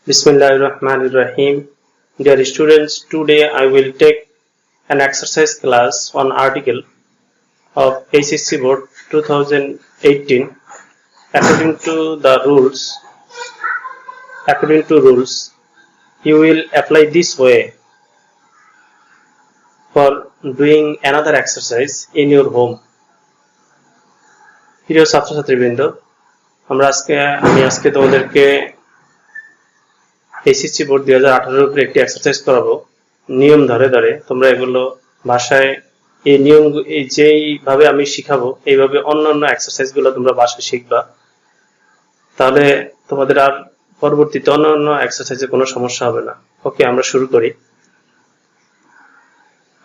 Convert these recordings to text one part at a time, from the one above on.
Bismillahirrahmanirrahim. Dear students, today I will take an exercise class on article of ACC Board 2018. According to rules, you will apply this way for doing another exercise in your home. প্রিয় ছাত্রছাত্রীবৃন্দ, আমি আজকে তোমাদেরকে SSC board 2018 উপরে একটি exercise করাবো নিয়ম ধরে তোমরা এগুলো ভাষায় যেইভাবে আমি শিখাবো এইভাবে অন্যান্য এক্সারসাইজ গুলো তোমরা বাসায় শিখবা, তাহলে তোমাদের আর পরবর্তীতে অন্যান্য এক্সারসাইজে কোনো সমস্যা হবে না। ওকে, আমরা শুরু করি।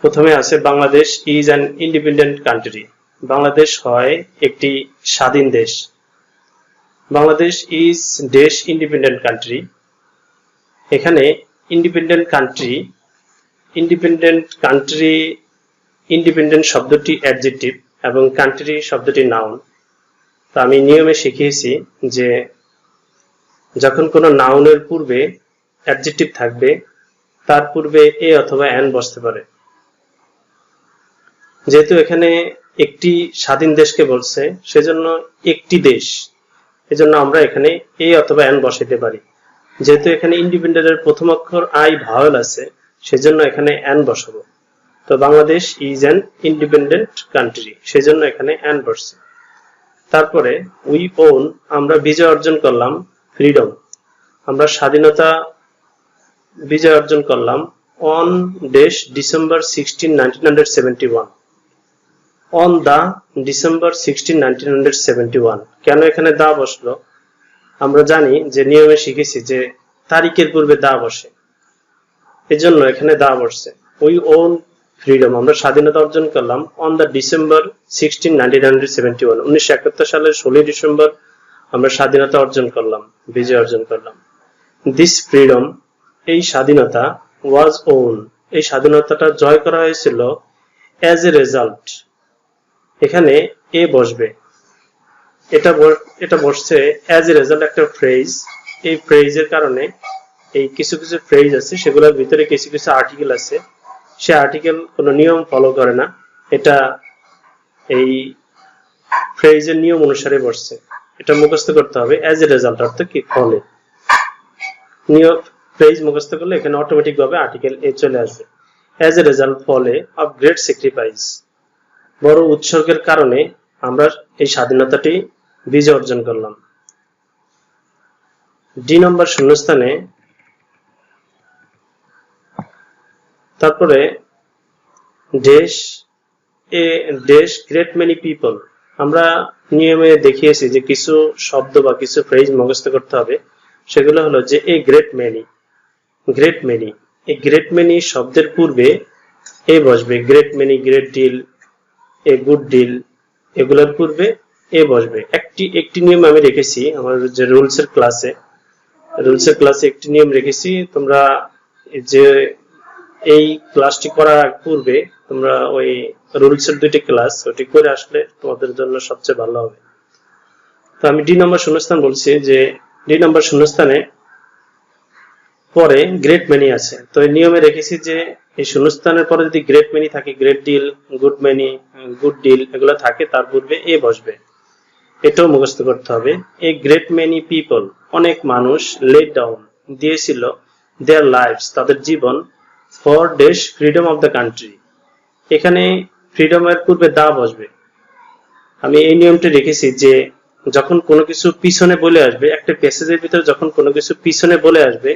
প্রথমে আছে Bangladesh is an independent country. Bangladesh হয় একটি স্বাধীন দেশ। বাংলাদেশ ইজ দেশ ইন্ডিপেন্ডেন্ট কান্ট্রি। এখানে ইন্ডিপেন্ডেন্ট শব্দটি অ্যাডজেক্টিভ এবং কান্ট্রি শব্দটি নাউন। তো আমি নিয়মে শিখিয়েছি যে যখন কোনো নাউনের পূর্বে অ্যাডজেক্টিভ থাকবে তার পূর্বে এ অথবা অ্যান বসতে পারে। যেহেতু এখানে একটি স্বাধীন দেশকে বলছে, সেজন্য একটি দেশ, এজন্য আমরা এখানে এ অথবা অ্যান বসাইতে পারি। যেহেতু এখানে ইন্ডিপেন্ডেন্টের প্রথম অক্ষর আই ভাওয়েল আছে, সেজন্য এখানে অ্যান বসাবো। তো Bangladesh is an independent country, সেজন্য এখানে অ্যান বসছে। তারপরে উই ওন, আমরা বিজয় অর্জন করলাম, ফ্রিডম, আমরা স্বাধীনতা বিজয় অর্জন করলাম অন ডেশ ডিসেম্বর 16, 1971। On the December 16, 1971। কেন এখানে দা বসলো? আমরা জানি যে নিয়মে শিখেছি যে তারিখের পূর্বে দা বসে, এজন্য এখানে দা বসছে। উই ওন ফ্রিডম, আমরা স্বাধীনতা অর্জন করলাম অন দা ডিসেম্বর 16, 1971। 1971 সালের 16 ডিসেম্বর আমরা স্বাধীনতা অর্জন করলাম, বিজয় অর্জন করলাম। দিস ফ্রিডম, এই স্বাধীনতা, ওয়াজ ওন, এই স্বাধীনতাটা জয় করা হয়েছিল অ্যাজ এ রেজাল্ট। এখানে এ বসবে, এটা বসছে অ্যাজ এ রেজাল্ট, একটা ফ্রেজ। এই ফ্রেজের কারণে এই কিছু ফ্রেজ আছে, সেগুলোর ভিতরে কিছু আর্টিকেল আছে, সে আর্টিকেল কোনো নিয়ম ফলো করে না, এটা এই ফ্রেজের নিয়ম অনুসারে বসছে। এটা মুখস্থ করতে হবে অ্যাজ এ রেজাল্ট, অর্থাৎ কি ফলে। নিয়ম ফ্রেজ মুখস্থ করলে এখানে অটোমেটিক ভাবে আর্টিকেল এ চলে আসবে। অ্যাজ এ রেজাল্ট, ফলে অফ গ্রেট স্যাক্রিফাইস, বড় উৎসর্গের কারণে আমরা এই স্বাধীনতাটি বিজয় অর্জন করলাম। ডি নম্বর শূন্যস্থানে, তারপরে দেশ গ্রেট মেনি পিপল, আমরা নিয়মে দেখিয়েছি যে কিছু শব্দ বা কিছু ফ্রেজ মুখস্থ করতে হবে। সেগুলো হলো যে এ গ্রেট মেনি, এই গ্রেট মেনি শব্দের পূর্বে এ বসবে। Great many, great deal, a good deal, এগুলোর পূর্বে এ বসবে। একটি নিয়ম আমি রেখেছি আমার যে রুলসের ক্লাসে একটি নিয়ম রেখেছি। তোমরা যে এই ক্লাসটি করার পূর্বে তোমরা ওই রুলসের 2টি ক্লাস ওটি করে আসলে তোমাদের জন্য সবচেয়ে ভালো হবে। তো আমি ডি নম্বর শূন্যস্থান বলছি যে ডি নম্বর শূন্যস্থানে পরে গ্রেট মেনি আছে। তো এই নিয়মে রেখেছি যে এই শূন্যস্থানের পরে যদি গ্রেট মেনি থাকে, great deal, good many, good deal এগুলো থাকে, তার পূর্বে এ বসবে। এটাও মুখস্থ করতে হবে। এ গ্রেট মেনি পিপল, অনেক মানুষ, লেট ডাউন, দিয়েছিল দেয়ার লাইভস, তাদের জীবন, ফর ডেশ ফ্রিডম অফ দ্য কান্ট্রি। এখানে ফ্রিডমের পূর্বে দা বসবে। আমি এই নিয়মটি রেখেছি যে যখন কোনো কিছু পিছনে বলে আসবে, একটা প্যাসেজের ভিতরে যখন কোনো কিছু পিছনে বলে আসবে,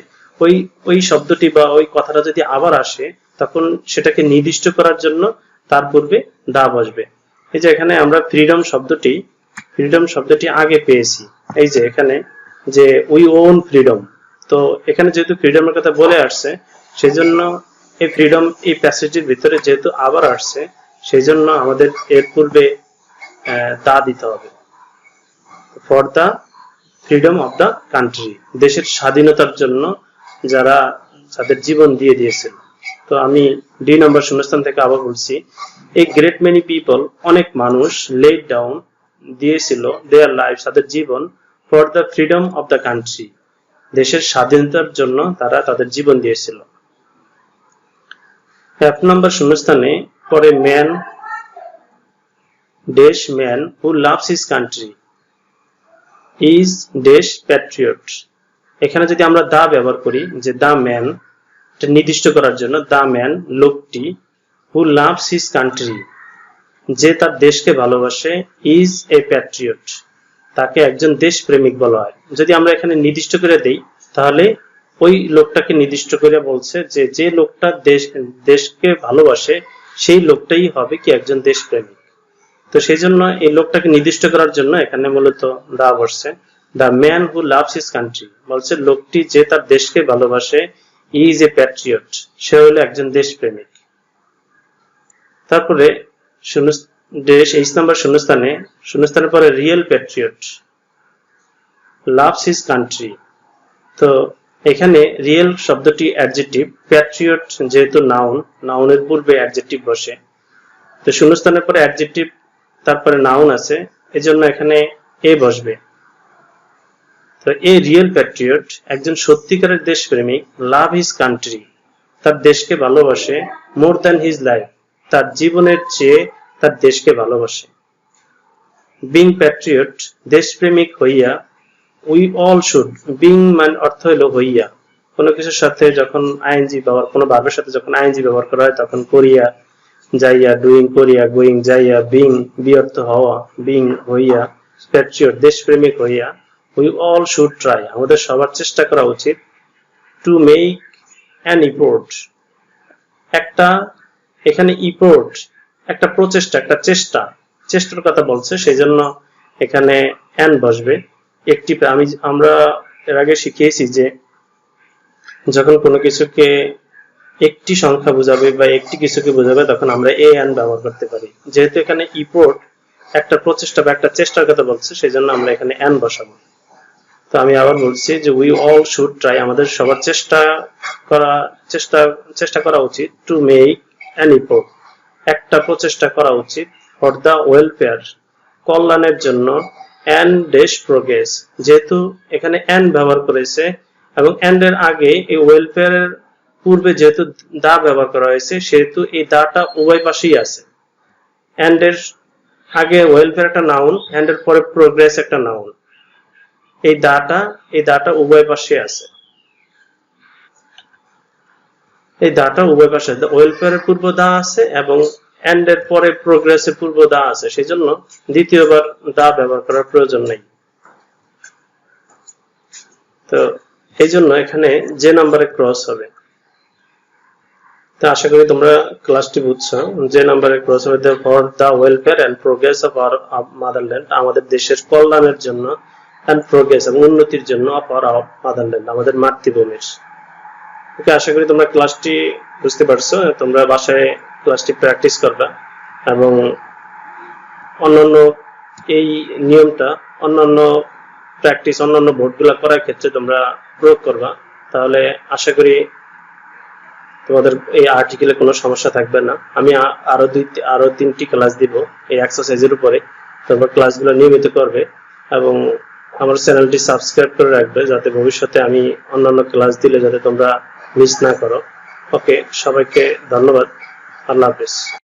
ওই শব্দটি বা ওই কথাটা যদি আবার আসে, তখন সেটাকে নির্দিষ্ট করার জন্য তার পূর্বে দা বসবে। এই যে এখানে আমরা ফ্রিডম শব্দটি আগে পেয়েছি, এই যে এখানে যে উই ওন ফ্রিডম। তো এখানে যেহেতু ফ্রিডমের কথা বলে আসছে, সেই জন্য এই ফ্রিডম এই প্যাসেজের ভিতরে যেহেতু আবার আসছে, সেই জন্য আমাদের এর পূর্বে দা দিতে হবে। For the freedom of the country, দেশের স্বাধীনতার জন্য যাদের জীবন দিয়ে দিয়েছিল। তো আমি ডি নম্বর শূন্যস্থান থেকে আবার বলছি, এ গ্রেট মেনি পিপল, অনেক মানুষ, লেট ডাউন, দিয়েছিল দেয়ার লাইফ, তাদের জীবন, for the freedom of the country, দেশের স্বাধীনতার জন্য তারা তাদের জীবন দিয়েছিল। F নাম্বার শূন্যস্থানে পরে man dash man who loves his country is dash Patriot. এখানে যদি আমরা দা ব্যবহার করি, যে দা ম্যান এটা নির্দিষ্ট করার জন্য, দা ম্যান লোকটি, হু লাভস হিজ কান্ট্রি যে তার দেশকে ভালোবাসে, ইজ এ প্যাট্রিয়ট তাকে একজন দেশপ্রেমিক বলা হয়। যদি আমরা এখানে নির্দিষ্ট করে দেই তাহলে ওই লোকটাকে নির্দিষ্ট করে বলছে যে যে লোকটা দেশকে ভালোবাসে সেই লোকটাই হবে কি একজন দেশপ্রেমিক। তো সেই জন্য এই লোকটাকে নির্দিষ্ট করার জন্য এখানে মূলত দা বসছে। The man who loves his country বলছে লোকটি যে তার দেশকে ভালোবাসে, ইজ এ প্যাট্রিয়ট সে হলো একজন দেশপ্রেমিক। তারপরে ড্যাশ এইচ নাম্বার শূন্যস্থানের পরে real Patriot loves his country. তো এখানে রিয়েল শব্দটি অ্যাডজেক্টিভ, প্যাট্রিয়ট যেহেতু নাউনের পূর্বে অ্যাডজেক্টিভ বসে, তো শূন্যস্থানের পরে অ্যাডজেক্টিভ তারপরে নাউন আছে, এজন্য এখানে এ বসবে। তো এ রিয়েল প্যাট্রিয়ট একজন সত্যিকারের দেশপ্রেমিক, লাভ হিজ কান্ট্রি তার দেশকে ভালোবাসে, মোর দ্যান হিজ লাইফ তার জীবনের চেয়ে তার দেশকে ভালোবাসে। বিং প্যাট্রিয়ট দেশপ্রেমিক হইয়া, উই অল শুড, বিং মান অর্থ হলো হইয়া, কোনো কিছুর সাথে যখন আইএনজি ব্যবহার, কোনো ভার্বের সাথে যখন আইএনজি ব্যবহার করা হয় তখন করিয়া যাইয়া, ডুইং করিয়া, গোয়িং যাইয়া, বিং বি অর্থ হওয়া, বিং হইয়া, প্যাট্রিয়ট দেশপ্রেমিক হইয়া, উই অল শুড ট্রাই আমাদের সবার চেষ্টা করা উচিত, টু মেক অ্যান ইফোর্ট একটা, এখানে ইফোর্ট একটা প্রচেষ্টা, একটা চেষ্টার কথা বলছে, সেই জন্য এখানে অ্যান বসবে। একটি আমরা এর আগে শিখিয়েছি যে যখন কোনো কিছুকে একটি সংখ্যা বোঝাবে বা একটি কিছুকে বোঝাবে তখন আমরা এ অ্যান ব্যবহার করতে পারি। যেহেতু এখানে ইফোর্ট একটা প্রচেষ্টা বা একটা চেষ্টার কথা বলছে সেই জন্য আমরা এখানে অ্যান বসাবো। তো আমি আবার বলছি যে উই অল শুড ট্রাই আমাদের সবার চেষ্টা করা উচিত, টু মেক অ্যান ইফোর্ট একটা প্রচেষ্টা করা উচিত, ফর দ্য ওয়েলফেয়ার কল্যাণের জন্য, অ্যান্ড ড্যাশ প্রোগ্রেস যেহেতু এখানে অ্যান ব্যবহার করেছে এবং অ্যান্ড এর আগে এই ওয়েলফেয়ারের পূর্বে যেহেতু দা ব্যবহার করা হয়েছে সেহেতু এই দাটা উভয় পাশেই আছে। অ্যান্ড এর আগে ওয়েলফেয়ার একটা নাউন, অ্যান্ড এর পরে প্রোগ্রেস একটা নাউন, এই দাটা উভয় পাশে আছে, এই দাটা উভয় পাশে, ওয়েলফেয়ারের পূর্ব দা আছে এবং এন্ড এর পরে প্রোগ্রেসের পূর্ব দা আছে, সেই জন্য দ্বিতীয়বার দা ব্যবহার করার প্রয়োজন নেই। তো এই জন্য এখানে যে নাম্বারে ক্রস হবে। তো আশা করি তোমরা ক্লাসটি বুঝছো। যে নাম্বারে ক্রস হবে for the welfare and progress of our motherland আমাদের দেশের কল্যাণের জন্য, এন্ড প্রোগ্রেস এবং উন্নতির জন্য অফ আওয়ার মাদারল্যান্ড আমাদের মাতৃভূমির। ওকে, আশা করি তোমরা ক্লাসটি বুঝতে পারছো। তোমরা বাসায় ক্লাসটি প্র্যাকটিস করবা এবং অন্যান্য এই নিয়মটা অন্যান্য প্র্যাকটিস অন্যান্য বোর্ডগুলো করার ক্ষেত্রে তোমরা প্রয়োগ করবা, তাহলে আশা করি তোমাদের এই আর্টিকেলে কোনো সমস্যা থাকবে না। আমি আরো 3টি ক্লাস দিব এই এক্সারসাইজের উপরে, তোমরা ক্লাসগুলো নিয়মিত করবে এবং আমার চ্যানেলটি সাবস্ক্রাইব করে রাখবে যাতে ভবিষ্যতে আমি অন্যান্য ক্লাস দিলে যাতে তোমরা মিস না করো। ওকে, সবাইকে ধন্যবাদ। আল্লাহ হাফেজ।